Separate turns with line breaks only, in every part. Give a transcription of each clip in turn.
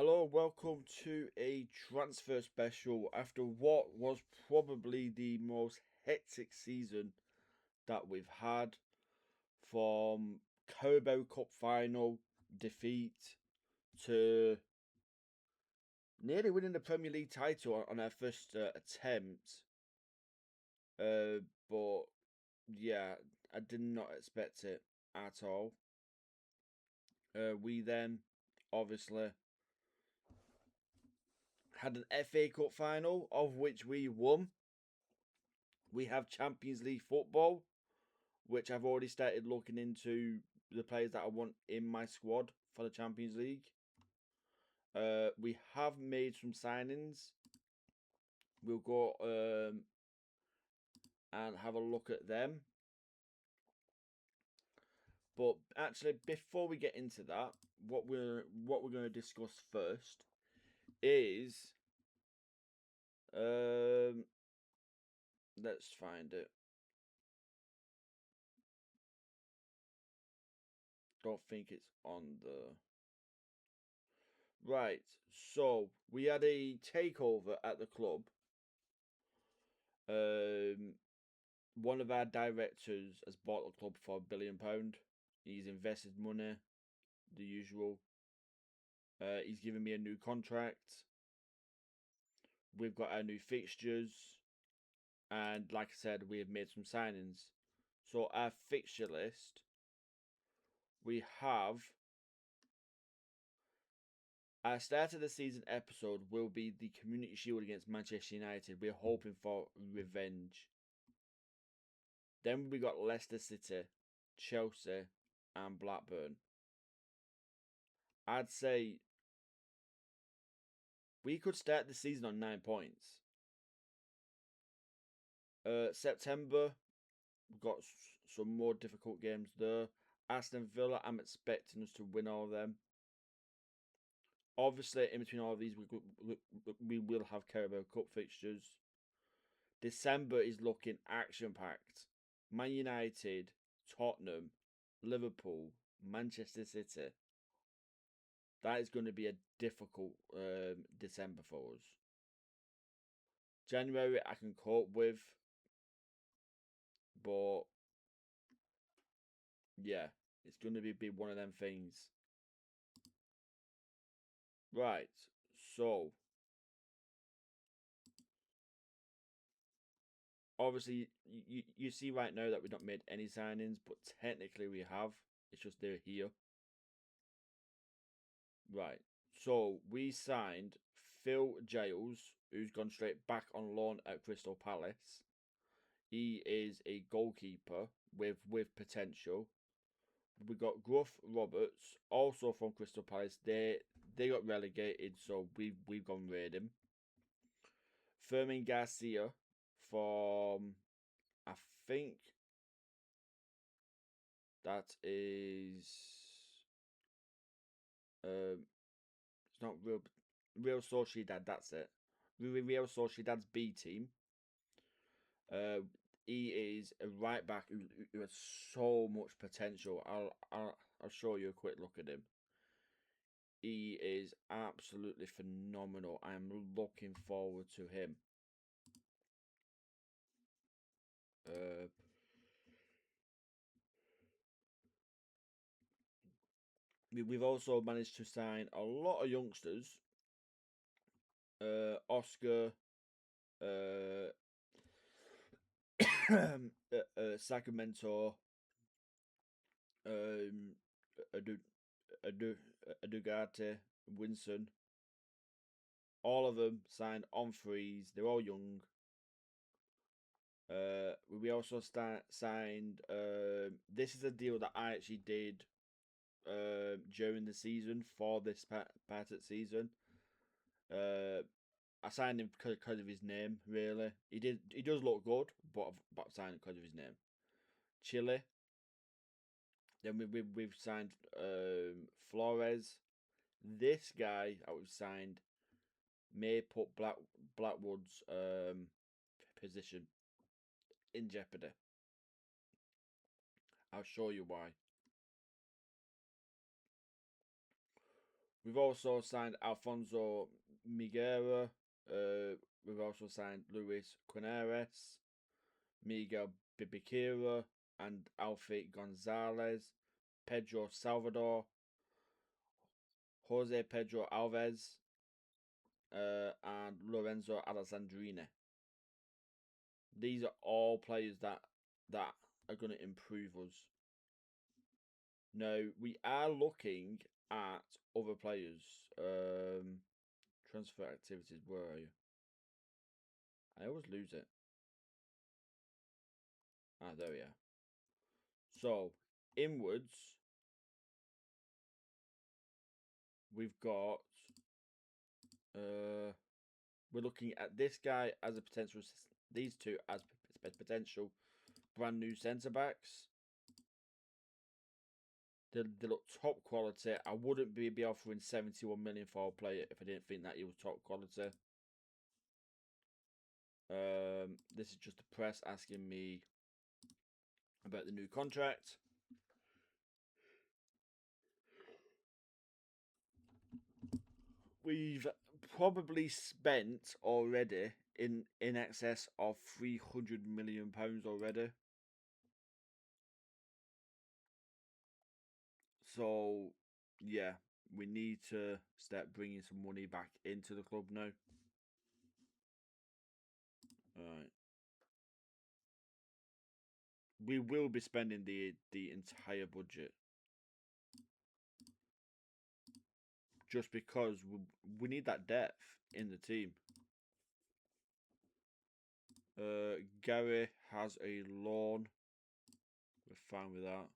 Hello, welcome to a transfer special after what was probably the most hectic season that we've had, from Carabao Cup final defeat to nearly winning the Premier League title on our first attempt. But yeah, I did not expect it at all. We then obviously had an FA Cup final, of which we won. We have Champions League football, which I've already started looking into the players that I want in my squad for the Champions League. We have made some signings. We'll go and have a look at them. But actually, before we get into that, what we're going to discuss first is let's find it. Don't think it's on the right. So we had a takeover at the club. One of our directors has bought the club for £1 billion. He's invested money, the usual. He's given me a new contract. We've got our new fixtures, and like I said, we have made some signings. So our fixture list, we have our start of the season episode will be the Community Shield against Manchester United. We're hoping for revenge. Then we got Leicester City, Chelsea, and Blackburn. I'd say we could start the season on 9 points. September, we've got some more difficult games there. Aston Villa, I'm expecting us to win all of them. Obviously, in between all of these, we will have Carabao Cup fixtures. December is looking action-packed. Man United, Tottenham, Liverpool, Manchester City. That is going to be a difficult December for us. January, I can cope with. But yeah, it's going to be one of them things. Right, so obviously you see right now that we've not made any signings, but technically we have. It's just they're here. Right, so we signed Phil Giles, who's gone straight back on loan at Crystal Palace. He is a goalkeeper with potential. We got Gruff Roberts, also from Crystal Palace. They got relegated, so we've gone raid him. Fermin Garcia from, I think that is it's not Real Sociedad. That's it. Real Sociedad's B team. He is a right back who has so much potential. I'll show you a quick look at him. He is absolutely phenomenal. I am looking forward to him. We've also managed to sign a lot of youngsters. Oscar, Sacramento, Adugate, Winson. All of them signed on freeze. They're all young. We also signed. This is a deal that I actually did during the season for this part of the season. I signed him because of his name. Really, he does look good, but I signed him because of his name. Chile. Then we've signed Flores. This guy that we've signed may put Blackwood's position in jeopardy. I'll show you why. We've also signed Alfonso Miguera. We've also signed Luis Quinares, Miguel Bibiquera, and Alfie Gonzalez, Pedro Salvador, Jose Pedro Alves, and Lorenzo Alessandrini. These are all players that are going to improve us. Now we are looking at other players. Transfer activities. Where are you? I always lose it. Ah, there we are. So inwards, we've got. We're looking at this guy as a potential. These two as potential brand new centre backs. They look top quality. I wouldn't be offering 71 million for a player if I didn't think that he was top quality. This is just the press asking me about the new contract. We've probably spent already in excess of £300 million already. So, yeah, we need to start bringing some money back into the club now. Alright. We will be spending the entire budget. Just because we need that depth in the team. Gary has a loan. We're fine with that.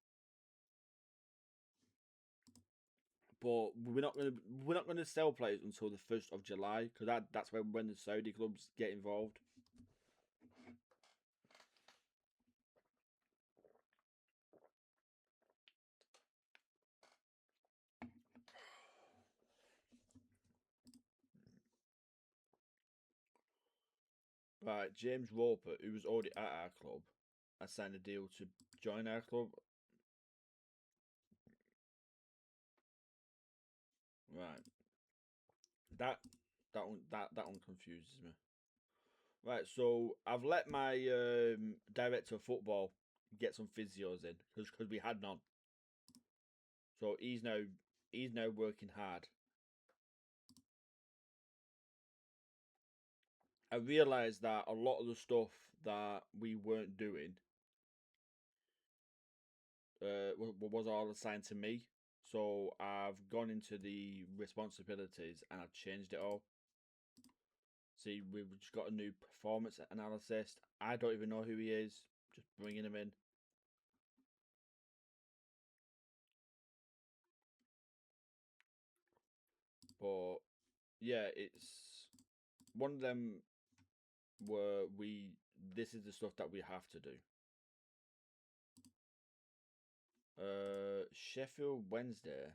But we're not gonna sell players until the 1st of July because that's when the Saudi clubs get involved. Right, James Roper, who was already at our club, has signed a deal to join our club. Right, that one confuses me. Right, so I've let my director of football get some physios in because we had none. So he's now working hard. I realised that a lot of the stuff that we weren't doing was all assigned to me. So I've gone into the responsibilities and I've changed it all. See, we've just got a new performance analyst. I don't even know who he is. Just bringing him in. But yeah, it's one of them where this is the stuff that we have to do. Sheffield Wednesday.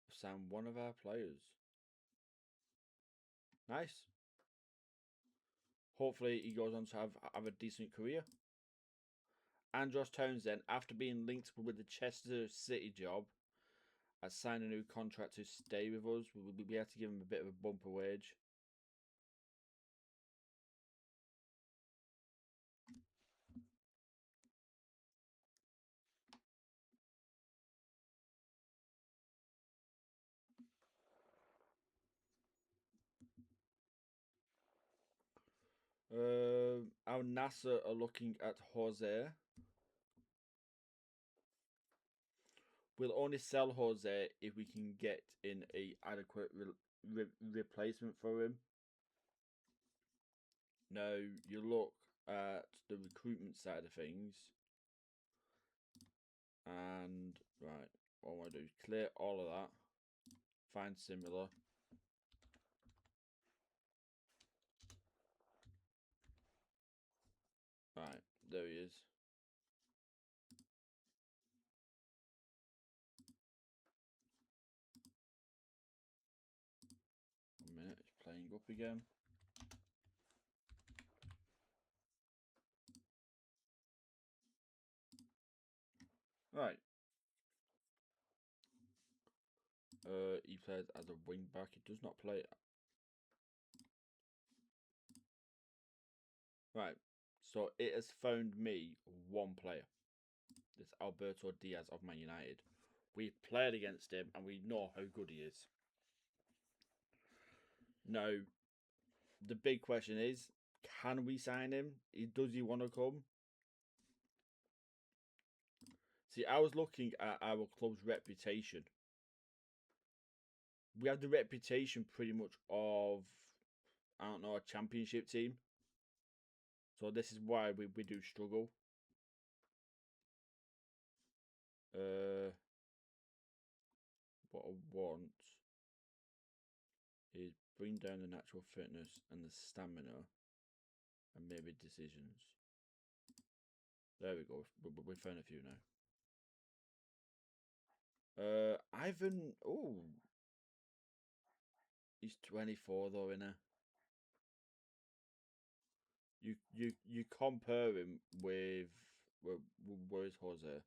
Signed one of our players. Nice. Hopefully he goes on to have a decent career. Andros Townsend, after being linked with the Chester City job, has signed a new contract to stay with us. We'll be able to give him a bit of a bumper wage. Our NASA are looking at Jose. We'll only sell Jose if we can get in a adequate replacement for him. Now you look at the recruitment side of things, and right, what I want to do is clear all of that, find similar. Right, there he is. A minute, it's playing up again. Right. He plays as a wing back. He does not play. Right. So it has found me one player. It's Alberto Diaz of Man United. We've played against him and we know how good he is. Now, the big question is, can we sign him? Does he want to come? See, I was looking at our club's reputation. We have the reputation pretty much of, I don't know, a championship team. So this is why we do struggle. What I want is bring down the natural fitness and the stamina and maybe decisions. There we go. We found a few now. Ivan. Oh, he's 24 though, innit? You compare him with where's Jose?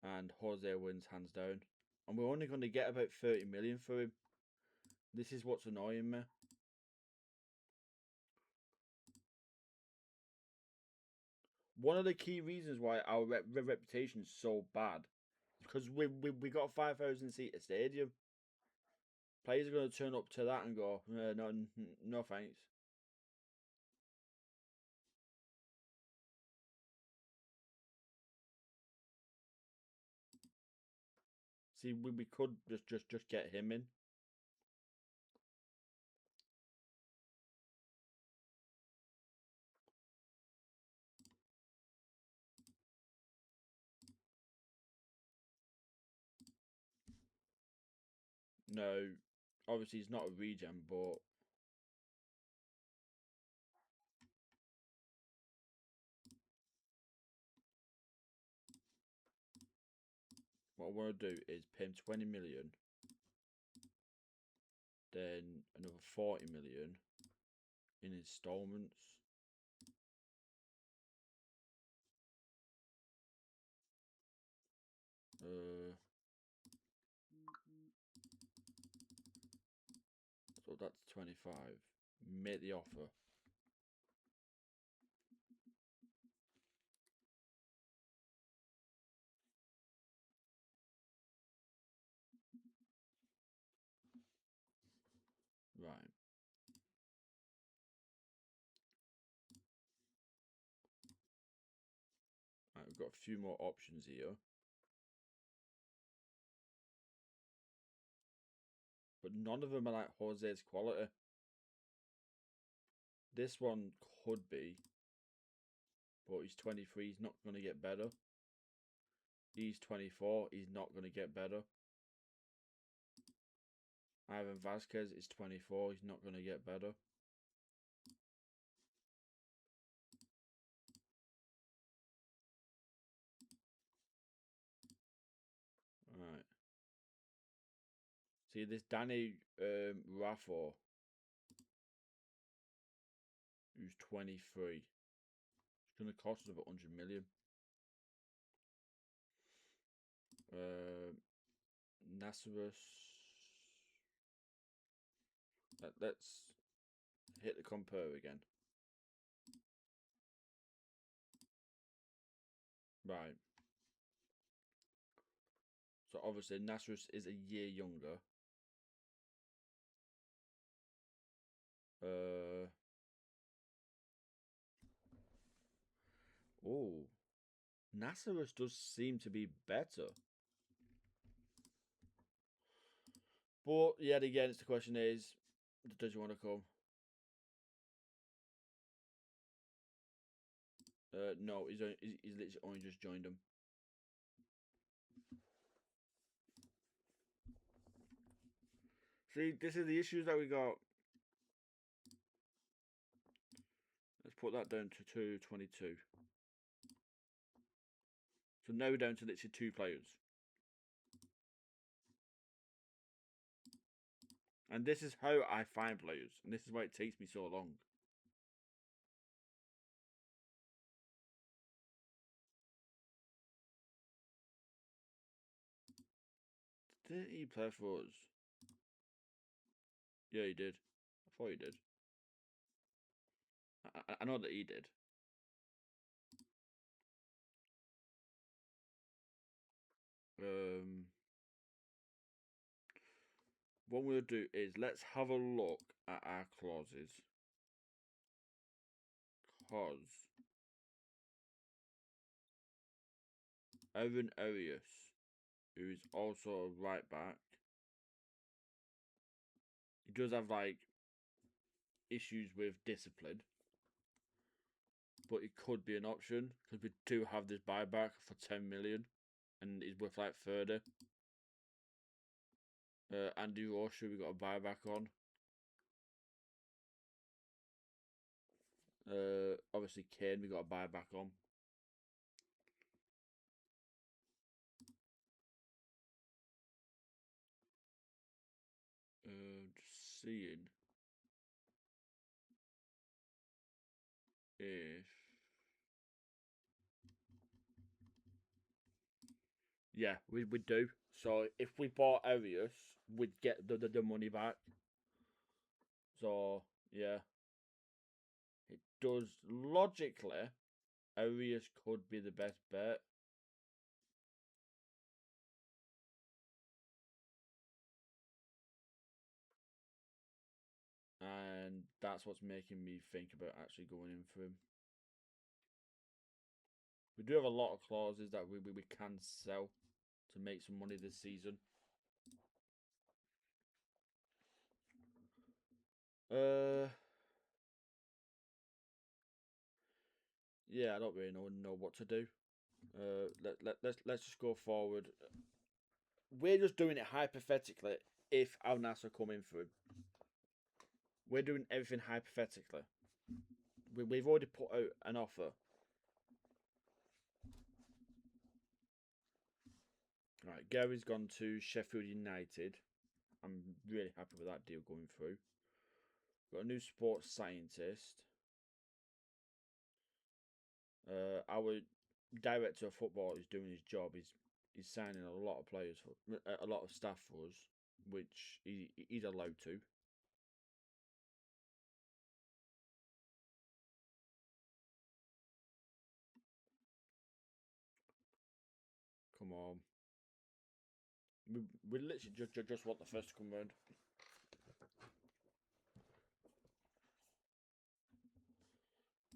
And Jose wins hands down, and we're only going to get about 30 million for him. This is what's annoying me. One of the key reasons why our reputation is so bad is because we got a 5,000 seater stadium. Players are going to turn up to that and go, no thanks. See, we could just get him in. No, obviously he's not a regen, but what I want to do is pay him 20 million, then another 40 million in installments. So that's 25. Make the offer. Right. Right, we've got a few more options here. But none of them are like Jose's quality. This one could be, but he's 23, he's not going to get better. He's 24, he's not going to get better. Ivan Vasquez is 24, he's not going to get better. Right. See, this Danny Raffo, who's 23. It's going to cost us about 100 million. Nasserus. Let's hit the compare again. Right. So obviously Nasserus is a year younger. Oh, Nasserus does seem to be better. But yet again, the question is, does he want to come? No, he's literally only just joined him. See, this is the issues that we got. Let's put that down to 222. So now we're down to literally 2 players. And this is how I find players. And this is why it takes me so long. Didn't he play for us? Yeah, he did. I thought he did. I know that he did. What we'll do is let's have a look at our clauses. Because Evan Arias, who is also a right back, he does have like issues with discipline, but it could be an option because we do have this buyback for 10 million, and he's worth like 30. Andy Rocha, we got a buyback on. Obviously Kane, we got a buyback on. Just seeing if yeah, we do. So if we bought Arias, we'd get the money back. So yeah, it does logically. Arias could be the best bet. And that's what's making me think about actually going in for him. We do have a lot of clauses that we can sell to make some money this season. Yeah, I don't really know what to do. Let's just go forward. We're just doing it hypothetically. If Al Nassr come in for him, we're doing everything hypothetically. We've already put out an offer. Right, Gary's gone to Sheffield United. I'm really happy with that deal going through. Got a new sports scientist. Our director of football is doing his job. He's signing a lot of players for a lot of staff for us, which he's allowed to. Come on. We literally just want the first to come round.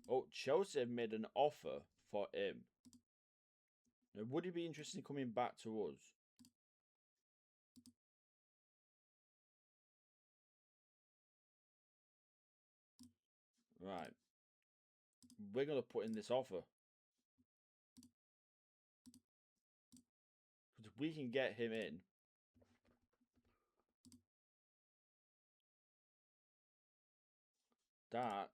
Oh, Chelsea have made an offer for him. Now, would he be interested in coming back to us? Right. We're going to put in this offer. Because if we can get him in, that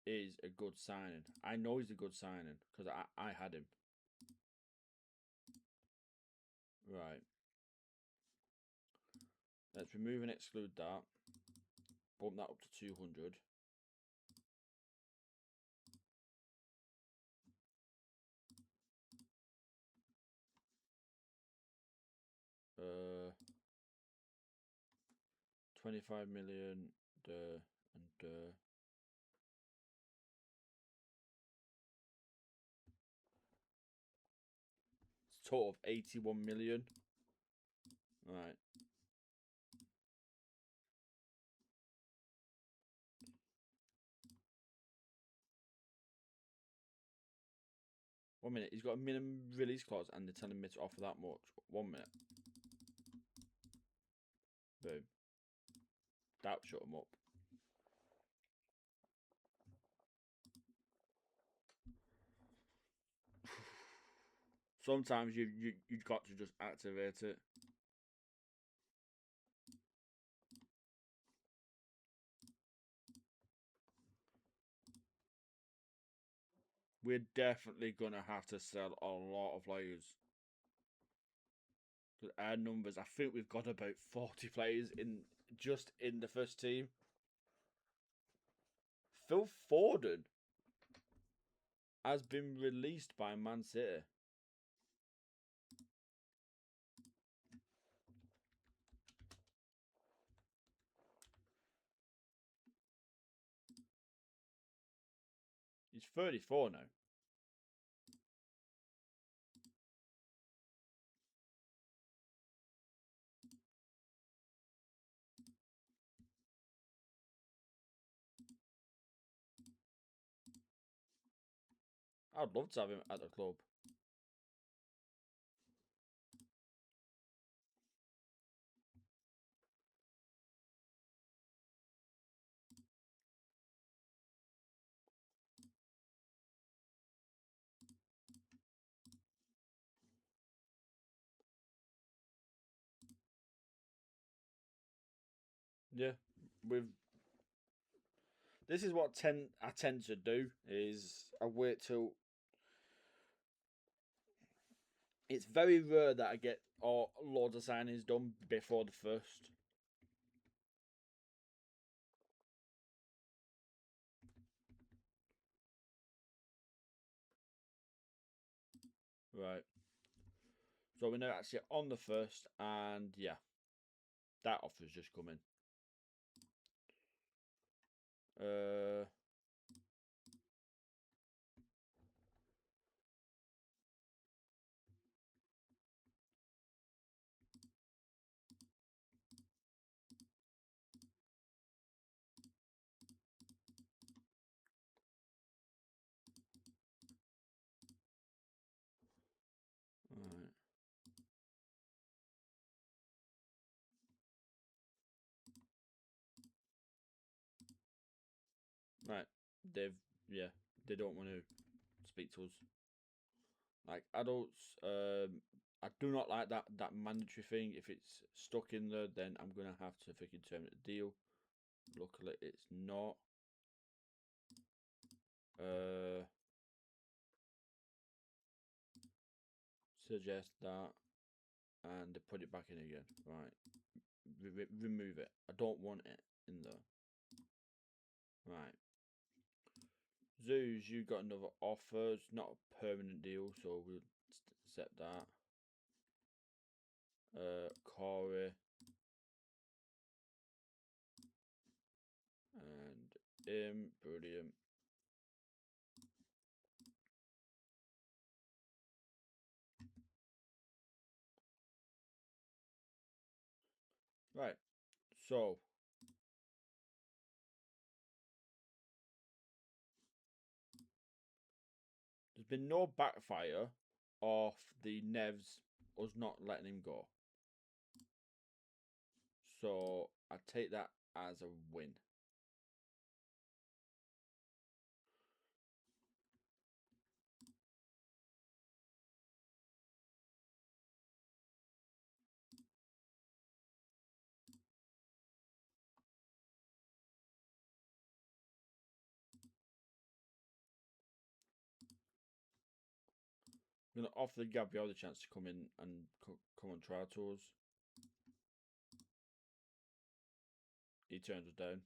is a good signing. I know he's a good signing because I had him. Right. Let's remove and exclude that. Bump that up to 200. Uh, 25 million. And it's a total of 81 million. Right. One minute. He's got a minimum release clause and they're telling me to offer that much. 1 minute. Boom. That shut him up. Sometimes you've got to just activate it. We're definitely gonna have to sell a lot of players. Our numbers, I think we've got about 40 players in just in the first team. Phil Foden has been released by Man City. He's 34 now. I'd love to have him at the club. Yeah, with this is what I tend to do is I wait till it's very rare that I get loads of signings done before the first. Right. So we're now actually on the first, and yeah, that offer's just come in. Uh, right. Right. They've yeah, they don't want to speak to us. Like adults, I do not like that mandatory thing. If it's stuck in there, then I'm gonna have to freaking terminate the deal. Luckily, it's not. Uh, Suggest that, and they put it back in again. Right, remove it. I don't want it in there. Right. Zoos, you got another offer. It's not a permanent deal, so we'll accept that. Corey and brilliant. Right, so there's been no backfire off the Nevs us not letting him go. So I take that as a win. I'm going to offer Gabriel the chance to come in and come on trial tours. He turns us down.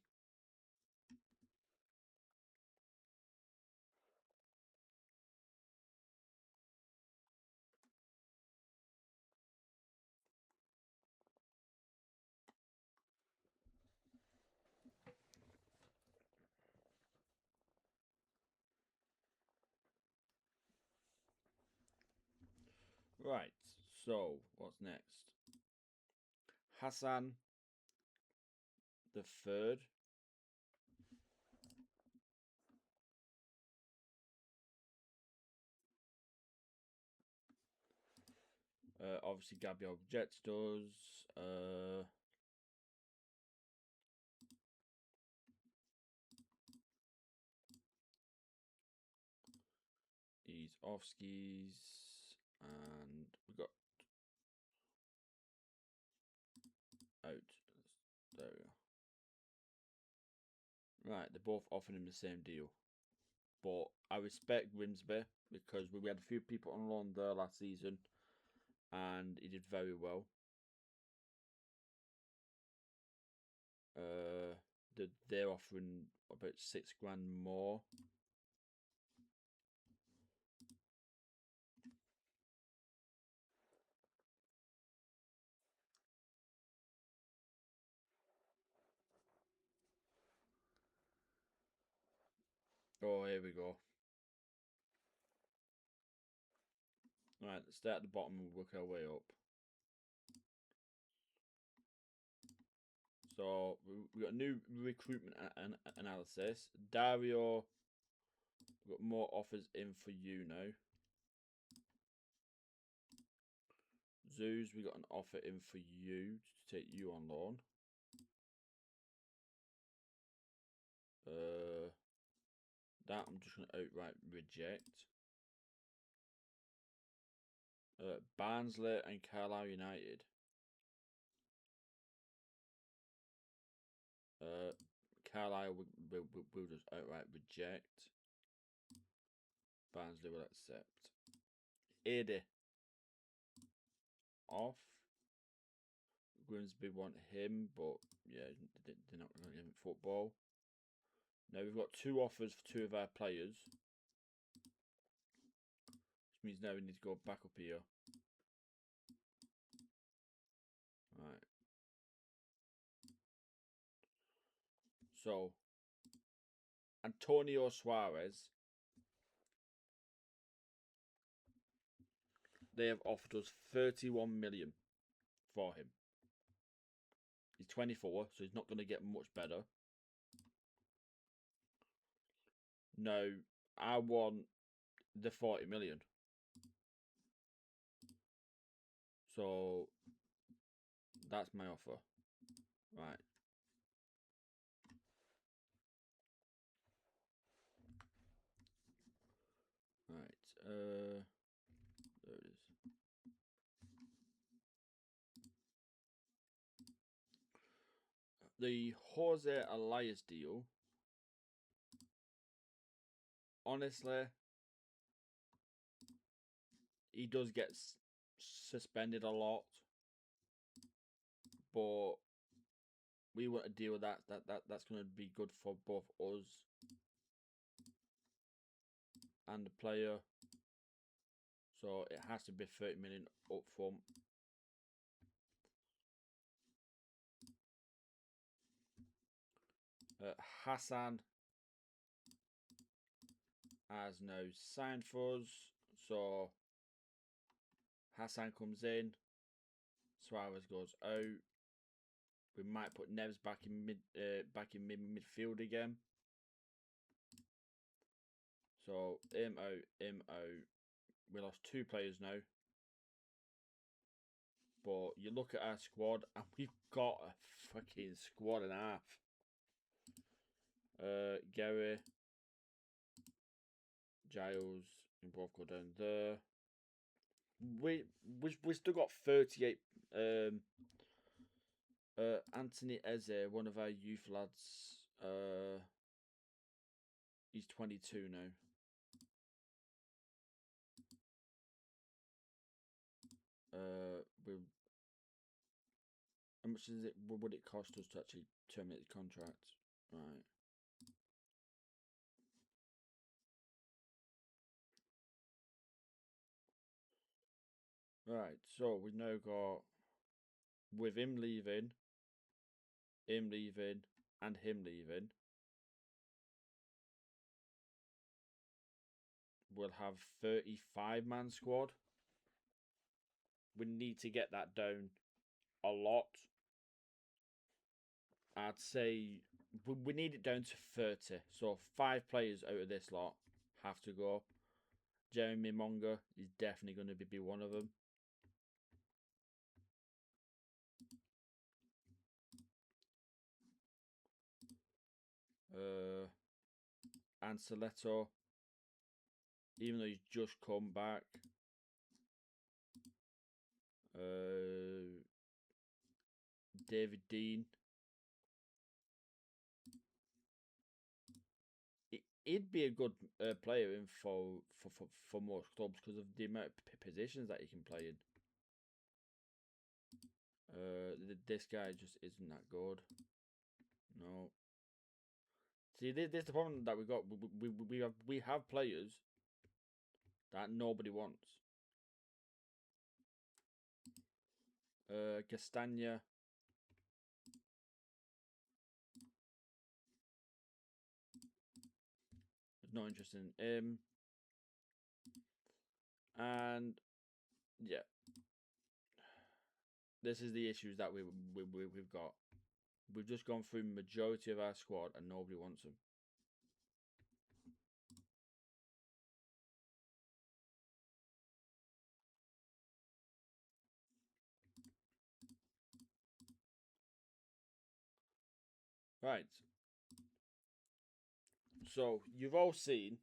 Right, so what's next? Hassan the third. Obviously, Gabriel rejects does. He's off skis, and we got out. There we go. Right, they're both offering him the same deal, but I respect Grimsby because we had a few people on loan there last season, and he did very well. They're offering about 6 grand more. Oh, here we go. Right, let's start at the bottom and work our way up. So we got a new recruitment analysis. Dario, we've got more offers in for you now. Zeus, we got an offer in for you to take you on loan. That I'm just going to outright reject. Barnsley and Carlisle United. Carlisle will just outright reject. Barnsley will accept. 80 off. Grimsby want him, but yeah, they're not going to give him football. Now we've got 2 offers for 2 of our players. Which means now we need to go back up here. Right. So, Antonio Suarez. They have offered us 31 million for him. He's 24, so he's not going to get much better. No, I want the 40 million. So, that's my offer. Right. Right. There it is. The Jose Elias deal. Honestly, he does get suspended a lot, but we want to deal with that. That's going to be good for both us and the player. So it has to be 30 million up front. Hassan has now signed for us, so Hassan comes in, Suarez goes out. We might put Neves back in midfield again. So him out. We lost 2 players now, but you look at our squad and we've got a fucking squad and a half. Gary, Giles, we both go down there. We still got 38. Anthony Eze, one of our youth lads. He's 22 now. How much is it? What would it cost us to actually terminate the contract? Right. Right, so we've now got, with him leaving, and him leaving, we'll have 35-man squad. We need to get that down a lot. I'd say we need it down to 30. So 5 players out of this lot have to go. Jeremy Monga is definitely going to be one of them. Anceletto, even though he's just come back. David Dean. He'd be a good player in for most clubs because of the amount of positions that he can play in. This guy just isn't that good. No. See, this is the problem that we got. We have players that nobody wants. Castagna. not interested in him. And yeah, this is the issues that we've got. We've just gone through majority of our squad and nobody wants them. Right. So you've all seen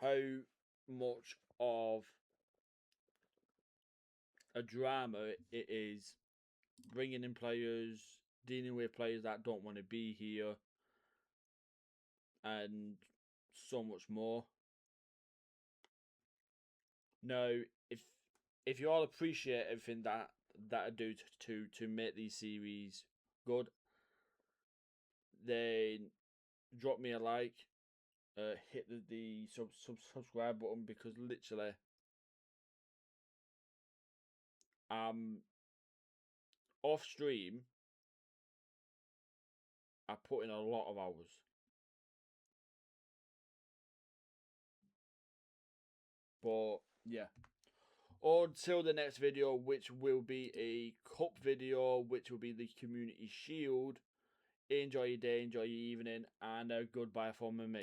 how much of a drama it is bringing in players, dealing with players that don't want to be here, and so much more. Now, if you all appreciate everything that I do to make these series good, then drop me a like, hit the subscribe button, because literally off stream I put in a lot of hours. But yeah, until the next video, which will be a cup video, which will be the community shield. Enjoy your day, enjoy your evening, and goodbye from me.